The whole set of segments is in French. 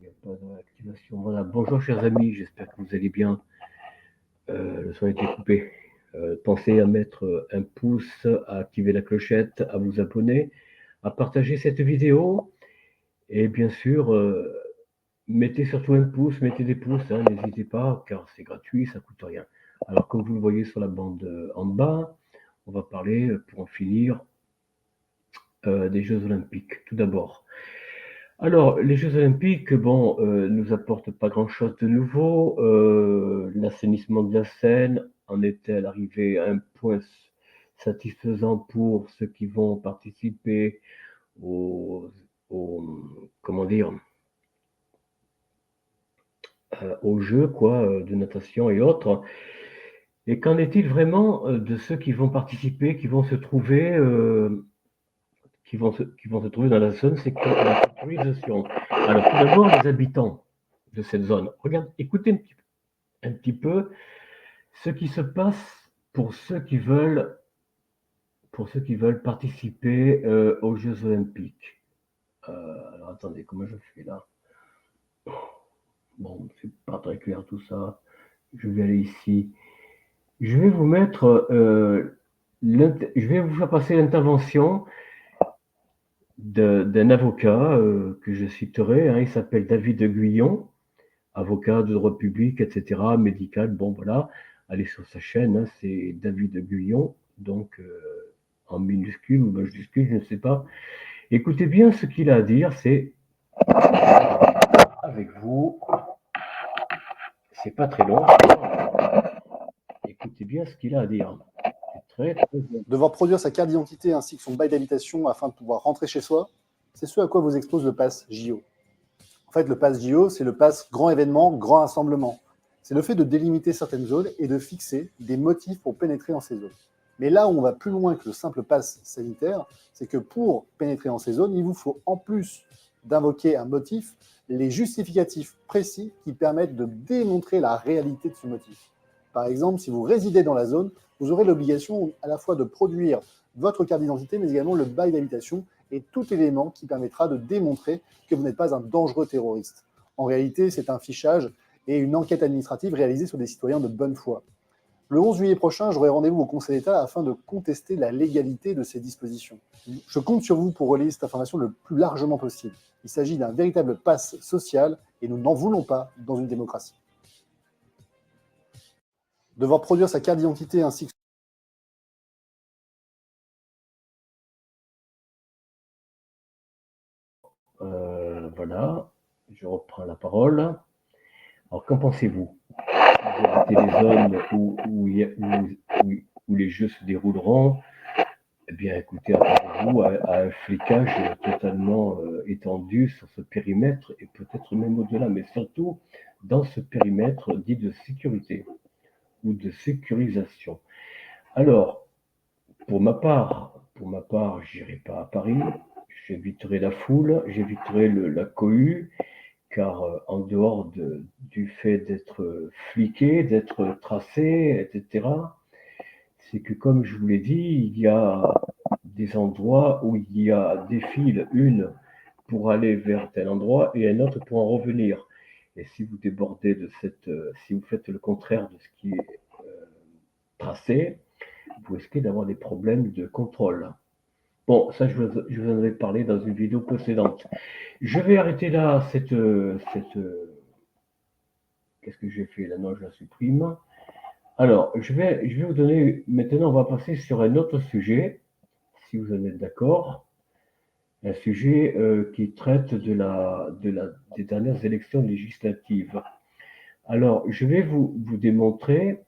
n'y a pas d'activation. Voilà. Bonjour chers amis, j'espère que vous allez bien. Le son a été coupé. Pensez à mettre un pouce, à activer la clochette, à vous abonner, à partager cette vidéo. Et bien sûr, mettez surtout un pouce, mettez des pouces, hein, n'hésitez pas, car c'est gratuit, ça coûte rien. Alors comme vous le voyez sur la bande en bas, on va parler, pour en finir, des Jeux Olympiques. Tout d'abord. Alors, les Jeux Olympiques, bon, nous apportent pas grand-chose de nouveau. L'assainissement de la Seine en est-elle arrivé à un point satisfaisant pour ceux qui vont participer aux, comment dire, aux Jeux, quoi, de natation et autres. Et qu'en est-il vraiment de ceux qui vont participer, qui vont se trouver, qui vont se trouver dans la zone la sécurisation? Alors, tout d'abord, les habitants de cette zone. Regarde, écoutez un petit peu ce qui se passe pour ceux qui veulent participer aux Jeux Olympiques. Alors attendez, comment je fais là? Bon, c'est pas très clair tout ça. Je vais aller ici. Je vais vous mettre, je vais vous faire passer l'intervention d'un avocat que je citerai. Hein, il s'appelle David Guyon, avocat de droit public, etc., médical. Bon, voilà, allez sur sa chaîne, hein, c'est David Guyon, donc en minuscule ou majuscule, je ne sais pas. Écoutez bien ce qu'il a à dire, c'est avec vous, c'est pas très long. Écoutez bien ce qu'il a à dire. C'est très, très bien. Devoir produire sa carte d'identité ainsi que son bail d'habitation afin de pouvoir rentrer chez soi, c'est ce à quoi vous expose le pass JO. En fait, le pass JO, c'est le pass grand événement, grand rassemblement. C'est le fait de délimiter certaines zones et de fixer des motifs pour pénétrer dans ces zones. Mais là où on va plus loin que le simple pass sanitaire, c'est que pour pénétrer dans ces zones, il vous faut, en plus d'invoquer un motif, les justificatifs précis qui permettent de démontrer la réalité de ce motif. Par exemple, si vous résidez dans la zone, vous aurez l'obligation à la fois de produire votre carte d'identité, mais également le bail d'habitation et tout élément qui permettra de démontrer que vous n'êtes pas un dangereux terroriste. En réalité, c'est un fichage et une enquête administrative réalisée sur des citoyens de bonne foi. Le 11 juillet prochain, j'aurai rendez-vous au Conseil d'État afin de contester la légalité de ces dispositions. Je compte sur vous pour relayer cette information le plus largement possible. Il s'agit d'un véritable pass social et nous n'en voulons pas dans une démocratie. Devoir produire sa carte d'identité ainsi que Voilà, je reprends la parole. Alors, qu'en pensez-vous? Vous habitez les zones où les jeux se dérouleront. Eh bien, écoutez, attendez-vous à un flicage totalement étendu sur ce périmètre et peut-être même au-delà, mais surtout dans ce périmètre dit de sécurité ou de sécurisation. Alors, pour ma part, j'irai pas à Paris, j'éviterai la foule, j'éviterai la cohue, car en dehors du fait d'être fliqué, d'être tracé, etc., c'est que comme je vous l'ai dit, il y a des endroits où il y a des files, une pour aller vers tel endroit et un autre pour en revenir. Et si vous débordez si vous faites le contraire de ce qui est tracé, vous risquez d'avoir des problèmes de contrôle. Bon, ça, je vous en avais parlé dans une vidéo précédente. Je vais arrêter là qu'est-ce que j'ai fait là? Non, je la supprime. Alors, je vais vous donner, maintenant, on va passer sur un autre sujet, si vous en êtes d'accord. Un sujet qui traite des dernières élections législatives. Alors, je vais vous démontrer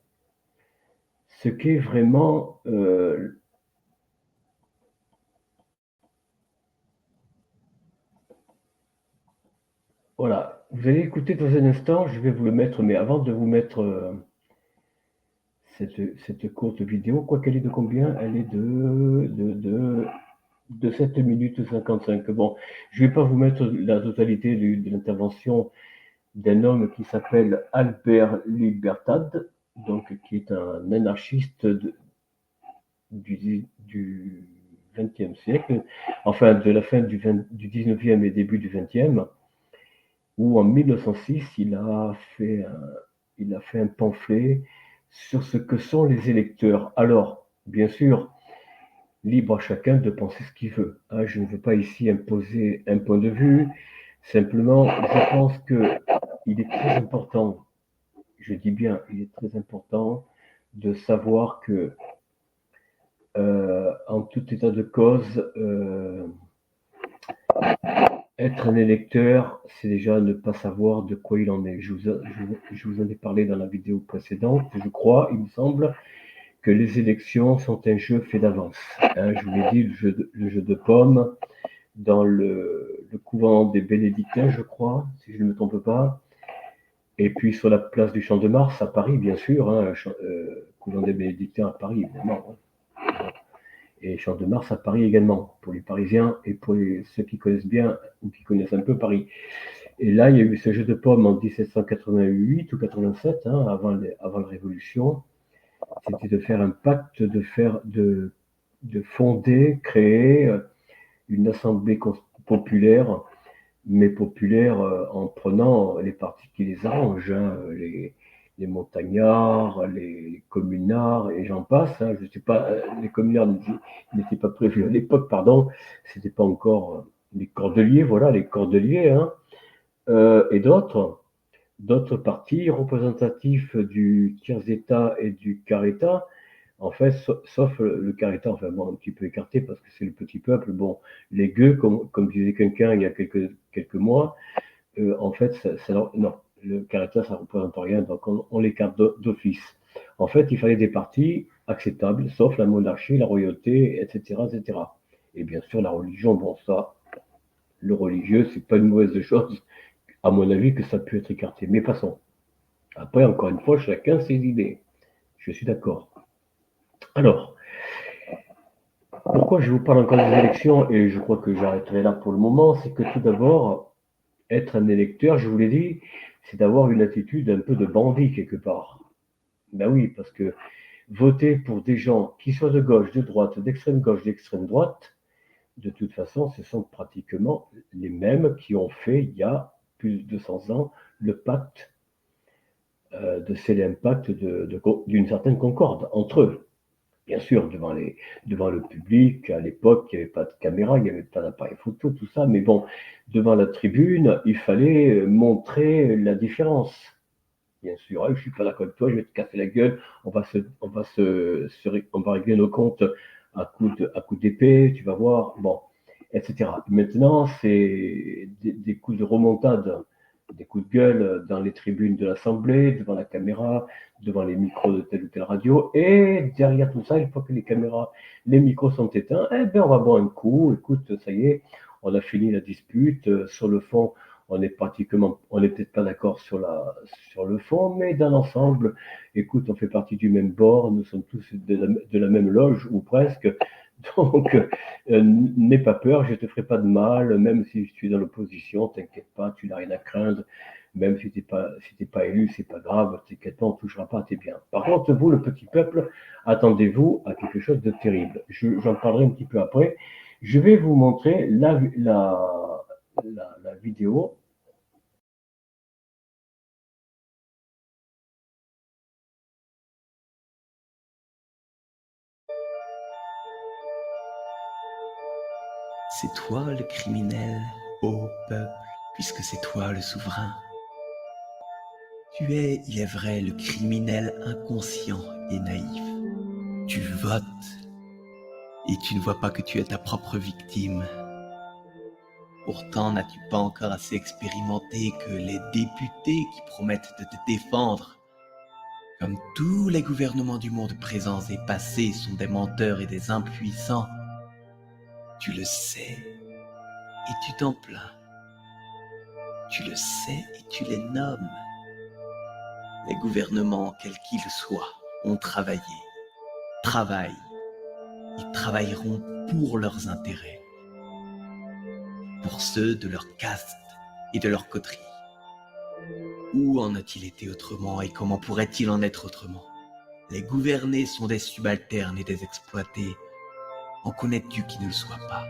ce qu'est vraiment voilà, vous allez écouter dans un instant, je vais vous le mettre, mais avant de vous mettre cette courte vidéo, quoi qu'elle est de combien? Elle est de 7 minutes 55. Bon, je ne vais pas vous mettre la totalité de l'intervention d'un homme qui s'appelle Albert Libertad, donc qui est un anarchiste du XXe siècle, enfin de la fin du XIXe et début du XXe. où en 1906, il a fait un pamphlet sur ce que sont les électeurs. Alors, bien sûr, libre à chacun de penser ce qu'il veut, hein. Je ne veux pas ici imposer un point de vue. Simplement, je pense qu'il est très important, je dis bien, il est très important de savoir que, en tout état de cause, être un électeur, c'est déjà ne pas savoir de quoi il en est. Je vous en ai parlé dans la vidéo précédente, je crois, il me semble, que les élections sont un jeu fait d'avance, hein. Je vous l'ai dit, le jeu de pommes, dans le couvent des Bénédictins, je crois, si je ne me trompe pas. Et puis sur la place du Champ de Mars à Paris, bien sûr, hein, couvent des Bénédictins à Paris, évidemment, hein. Et Champ de Mars à Paris également, pour les Parisiens et pour ceux qui connaissent bien ou qui connaissent un peu Paris. Et là, il y a eu ce jeu de pommes en 1788 ou 87, hein, avant la Révolution. C'était de faire un pacte, de fonder, créer une assemblée populaire, mais populaire en prenant les partis qui les arrangent, hein, les montagnards, les communards, et j'en passe, hein. Je sais pas, les communards n'étaient pas prévus à l'époque, pardon, c'était pas encore les cordeliers, voilà, les cordeliers, hein, et d'autres partis représentatifs du tiers-état et du quart-état, en fait, sauf le quart-état, enfin bon, un petit peu écarté parce que c'est le petit peuple. Bon, les gueux, comme disait quelqu'un il y a quelques mois, en fait, non, le quart-état, ça ne représente rien, donc on l'écarte d'office. En fait, il fallait des partis acceptables, sauf la monarchie, la royauté, etc., etc. Et bien sûr, la religion, bon, ça, le religieux, c'est pas une mauvaise chose, à mon avis, que ça peut être écarté. Mais passons. Après, encore une fois, chacun ses idées. Je suis d'accord. Alors, pourquoi je vous parle encore des élections, et je crois que j'arrêterai là pour le moment, c'est que tout d'abord, être un électeur, je vous l'ai dit, c'est d'avoir une attitude un peu de bandit quelque part. Ben oui, parce que voter pour des gens qui soient de gauche, de droite, d'extrême gauche, d'extrême droite, de toute façon, ce sont pratiquement les mêmes qui ont fait, il y a plus de 200 ans, le pacte, de sceller un pacte d'une certaine concorde entre eux. Bien sûr, devant le public, à l'époque, il n'y avait pas de caméra, il n'y avait pas d'appareil photo, tout ça, mais bon, devant la tribune, il fallait montrer la différence. Bien sûr, ah, je suis pas d'accord avec toi, je vais te casser la gueule, on va régler nos comptes à coups d'épée, tu vas voir, bon, etc. Maintenant, c'est des coups de remontade, des coups de gueule dans les tribunes de l'Assemblée, devant la caméra, devant les micros de telle ou telle radio, et derrière tout ça, une fois que les caméras, les micros sont éteints, eh bien, on va boire un coup, écoute, ça y est, on a fini la dispute, sur le fond, on n'est peut-être pas d'accord sur le fond, mais dans l'ensemble, écoute, on fait partie du même bord, nous sommes tous de la même loge, ou presque. Donc, n'aie pas peur, je te ferai pas de mal, même si je suis dans l'opposition, t'inquiète pas, tu n'as rien à craindre, même si t'es pas élu, c'est pas grave, t'inquiète pas, on touchera pas à tes biens. Par contre, vous, le petit peuple, attendez-vous à quelque chose de terrible. J'en parlerai un petit peu après. Je vais vous montrer la vidéo. C'est toi le criminel, ô peuple, puisque c'est toi le souverain. Tu es, il est vrai, le criminel inconscient et naïf. Tu votes et tu ne vois pas que tu es ta propre victime. Pourtant, n'as-tu pas encore assez expérimenté que les députés qui promettent de te défendre, comme tous les gouvernements du monde présents et passés, sont des menteurs et des impuissants? Tu le sais et tu t'en plains. Tu le sais et tu les nommes. Les gouvernements, quels qu'ils soient, ont travaillé, travaillent et travailleront pour leurs intérêts, pour ceux de leur caste et de leur coterie. Où en a-t-il été autrement et comment pourrait-il en être autrement? Les gouvernés sont des subalternes et des exploités. En connais-tu qui ne le soient pas?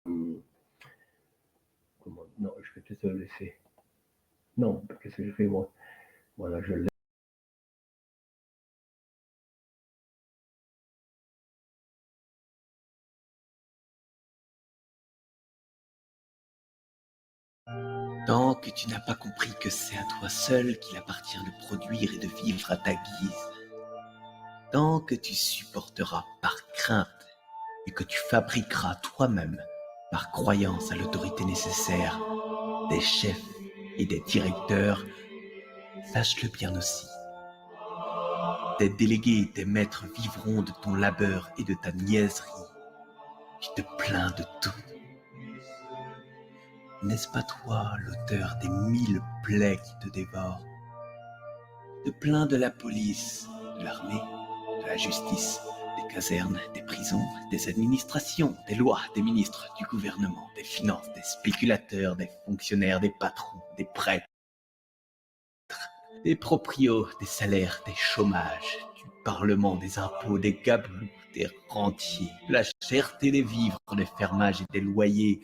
Non, je vais peut-être le laisser. Non, qu'est-ce que je fais moi? Voilà, je l'ai. Tant que tu n'as pas compris que c'est à toi seul qu'il appartient de produire et de vivre à ta guise, tant que tu supporteras par crainte et que tu fabriqueras toi-même, par croyance à l'autorité nécessaire, des chefs et des directeurs, sache-le bien aussi. Tes délégués et tes maîtres vivront de ton labeur et de ta niaiserie. Tu te plains de tout. N'est-ce pas toi l'auteur des 1000 plaies qui te dévorent? Tu te plains de la police, de l'armée, de la justice, des casernes, des prisons, des administrations, des lois, des ministres, du gouvernement, des finances, des spéculateurs, des fonctionnaires, des patrons, des prêtres, des proprios, des salaires, des chômages, du parlement, des impôts, des gabeloux, des rentiers, de la cherté des vivres, des fermages et des loyers.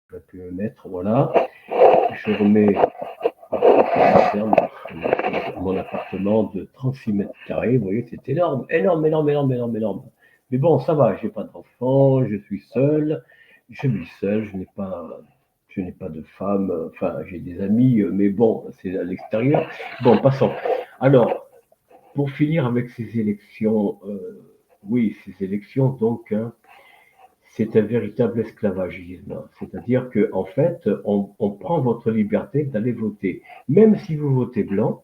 Je vais pu me mettre, voilà. Je remets mon appartement de 36 mètres carrés. Vous voyez, c'est énorme, énorme, énorme, énorme, énorme, énorme. Mais bon, ça va, j'ai pas d'enfant, je suis seul, je vis seul, je n'ai pas de femme, enfin, j'ai des amis, mais bon, c'est à l'extérieur. Bon, passons. Alors, pour finir avec ces élections, oui, ces élections, donc, hein, c'est un véritable esclavagisme. C'est-à-dire que, en fait, on prend votre liberté d'aller voter. Même si vous votez blanc,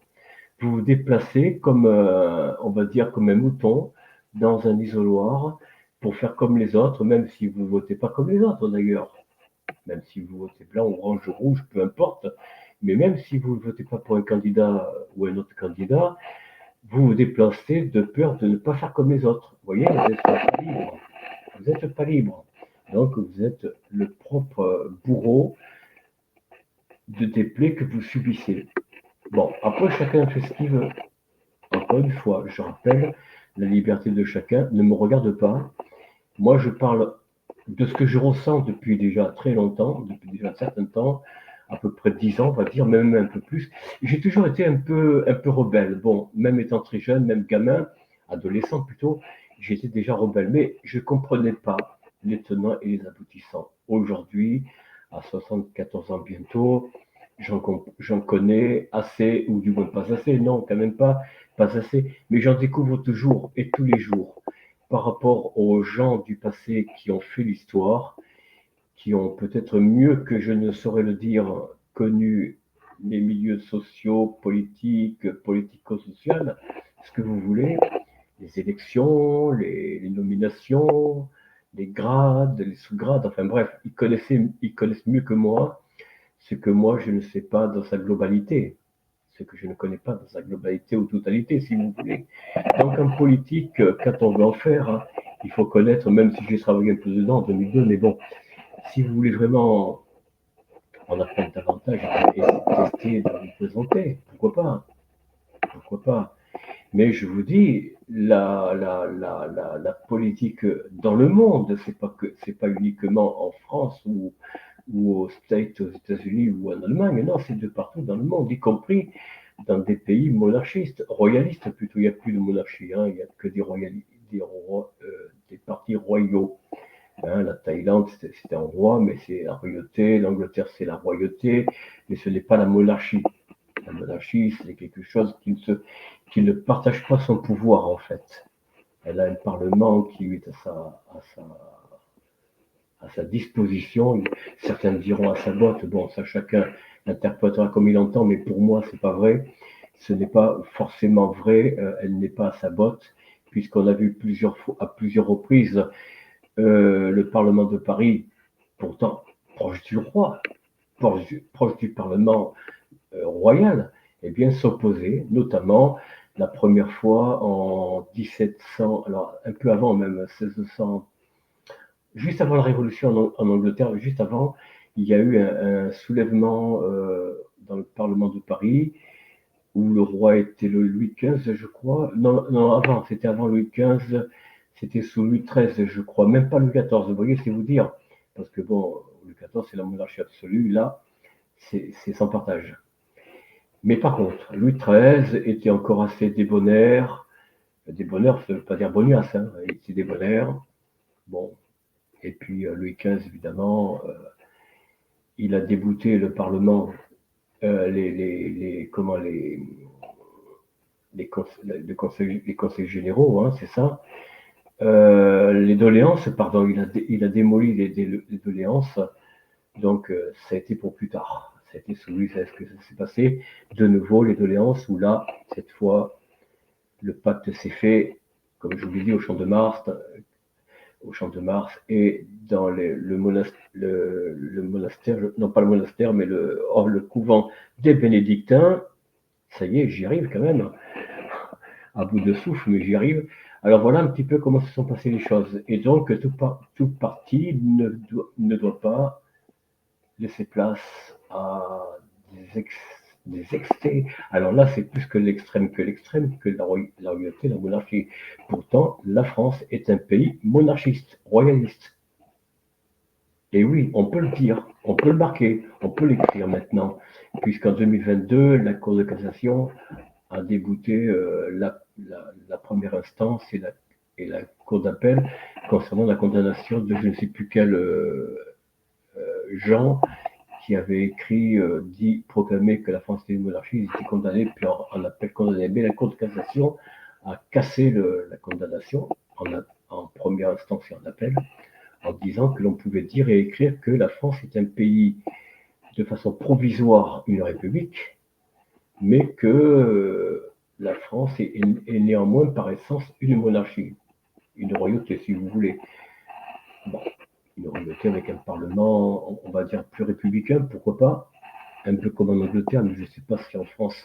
vous vous déplacez comme, on va dire, comme un mouton dans un isoloir pour faire comme les autres, même si vous ne votez pas comme les autres d'ailleurs. Même si vous votez blanc, orange, rouge, peu importe. Mais même si vous ne votez pas pour un candidat ou un autre candidat, vous vous déplacez de peur de ne pas faire comme les autres. Vous voyez, vous n'êtes pas libre. Vous n'êtes pas libre. Donc, vous êtes le propre bourreau des plaies que vous subissez. Bon, après, chacun fait ce qu'il veut. Encore une fois, je rappelle, la liberté de chacun ne me regarde pas. Moi, je parle de ce que je ressens depuis déjà très longtemps, depuis déjà un certain temps, à peu près 10 ans, on va dire, même un peu plus. J'ai toujours été un peu rebelle. Bon, même étant très jeune, même gamin, adolescent plutôt, j'étais déjà rebelle. Mais je ne comprenais pas les tenants et les aboutissants. Aujourd'hui, à 74 ans bientôt, j'en connais assez, ou du moins pas assez, non, quand même pas assez, mais j'en découvre toujours et tous les jours par rapport aux gens du passé qui ont fait l'histoire, qui ont peut-être mieux que je ne saurais le dire connu les milieux sociaux, politiques, politico-sociaux, ce que vous voulez, les élections, les nominations, les grades, les sous-grades, enfin bref, ils connaissent mieux que moi ce que moi je ne sais pas dans sa globalité, ce que je ne connais pas dans sa globalité ou totalité, si vous voulez. Donc en politique, quand on veut en faire, hein, il faut connaître, même si j'ai travaillé un peu dedans en 2002, mais bon, si vous voulez vraiment en apprendre davantage et tester de vous présenter, pourquoi pas, pourquoi pas. Mais je vous dis, la politique dans le monde, c'est pas uniquement en France ou aux States, aux États-Unis ou en Allemagne, non, c'est de partout dans le monde, y compris dans des pays monarchistes, royalistes plutôt. Il n'y a plus de monarchie, hein, il n'y a que des royalistes, des partis royaux. Hein, la Thaïlande, c'était un roi, mais c'est la royauté. L'Angleterre, c'est la royauté, mais ce n'est pas la monarchie. La monarchie, c'est quelque chose qui ne partage pas son pouvoir, en fait. Elle a un parlement qui est à sa disposition. Certains diront à sa botte. Bon, ça, chacun l'interprétera comme il entend, mais pour moi, c'est pas vrai. Ce n'est pas forcément vrai. Elle n'est pas à sa botte, puisqu'on a vu à plusieurs reprises le Parlement de Paris, pourtant proche du roi, proche du Parlement royal, eh bien s'opposer, notamment la première fois en 1700, alors un peu avant même, 1600, juste avant la Révolution en Angleterre, juste avant, il y a eu un soulèvement dans le Parlement de Paris où le roi était le Louis XV, je crois. Non, non, avant, c'était avant Louis XV, c'était sous Louis XIII, je crois, même pas Louis XIV, vous voyez, c'est vous dire. Parce que bon, Louis XIV, c'est la monarchie absolue, là, c'est sans partage. Mais par contre, Louis XIII était encore assez débonnaire. Débonnaire, ça ne veut pas dire bonnasse, hein, il était débonnaire. Bon, et puis Louis XV, évidemment, il a débouté le Parlement, comment les conseils généraux, hein, c'est ça. Les doléances, pardon, il a démoli les doléances, donc ça a été pour plus tard. Ça a été sous Louis XVI que ça s'est passé. De nouveau, les doléances, où là, cette fois, le pacte s'est fait, comme je vous l'ai dit, au Champ de Mars, et dans le monastère, non pas le monastère, mais le couvent des Bénédictins. Ça y est, j'y arrive quand même, à bout de souffle, mais j'y arrive. Alors voilà un petit peu comment se sont passées les choses. Et donc, tout parti ne doit pas laisser place à des excès. Alors là, c'est plus que l'extrême, que la royauté, la monarchie. Pourtant, la France est un pays monarchiste, royaliste. Et oui, on peut le dire, on peut le marquer, on peut l'écrire maintenant, puisqu'en 2022, la Cour de cassation a débouté la première instance et la Cour d'appel concernant la condamnation de je ne sais plus quel Jean qui avait écrit, proclamé que la France était une monarchie, il était condamné, puis en appel condamné. Mais la Cour de cassation a cassé la condamnation en première instance et en appel, en disant que l'on pouvait dire et écrire que la France est un pays de façon provisoire une république, mais que la France est néanmoins par essence une monarchie, une royauté si vous voulez. Bon, une royauté avec un parlement, on va dire, plus républicain, pourquoi pas, un peu comme en Angleterre, mais je ne sais pas si en France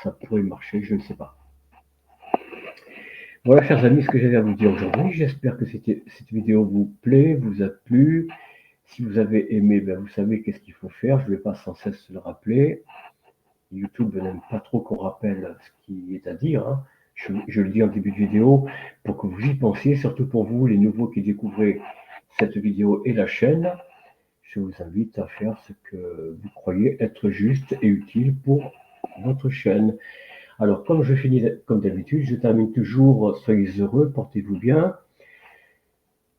ça pourrait marcher, je ne sais pas. Voilà, chers amis, ce que j'avais à vous dire aujourd'hui. J'espère que cette vidéo vous plaît, vous a plu. Si vous avez aimé, ben vous savez qu'est-ce qu'il faut faire. Je ne vais pas sans cesse le rappeler. YouTube n'aime pas trop qu'on rappelle ce qui est à dire, hein. Je le dis en début de vidéo pour que vous y pensiez, surtout pour vous, les nouveaux qui découvrez cette vidéo et la chaîne. Je vous invite à faire ce que vous croyez être juste et utile pour votre chaîne. Alors, comme je finis, comme d'habitude, je termine toujours, soyez heureux, portez-vous bien.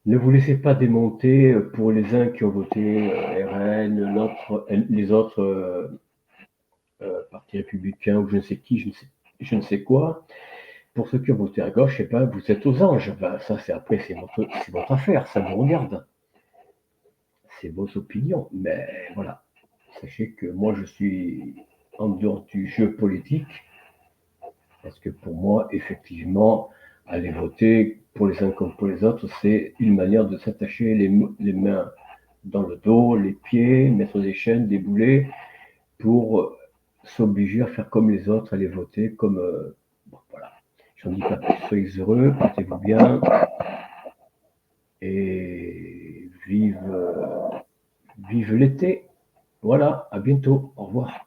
Ne vous laissez pas démonter pour les uns qui ont voté RN, les autres partis républicains ou je ne sais qui, je ne sais quoi. Pour ceux qui ont voté à gauche, eh ben, vous êtes aux anges. Ben, ça, c'est votre affaire, ça vous regarde. C'est vos opinions, mais voilà. Sachez que moi, je suis en dehors du jeu politique, parce que pour moi, effectivement, aller voter pour les uns comme pour les autres, c'est une manière de s'attacher les mains dans le dos, les pieds, mettre des chaînes, des boulets, pour s'obliger à faire comme les autres, aller voter comme... bon, voilà. J'en dis pas plus, soyez heureux, portez-vous bien, et vive l'été. Voilà, à bientôt, au revoir.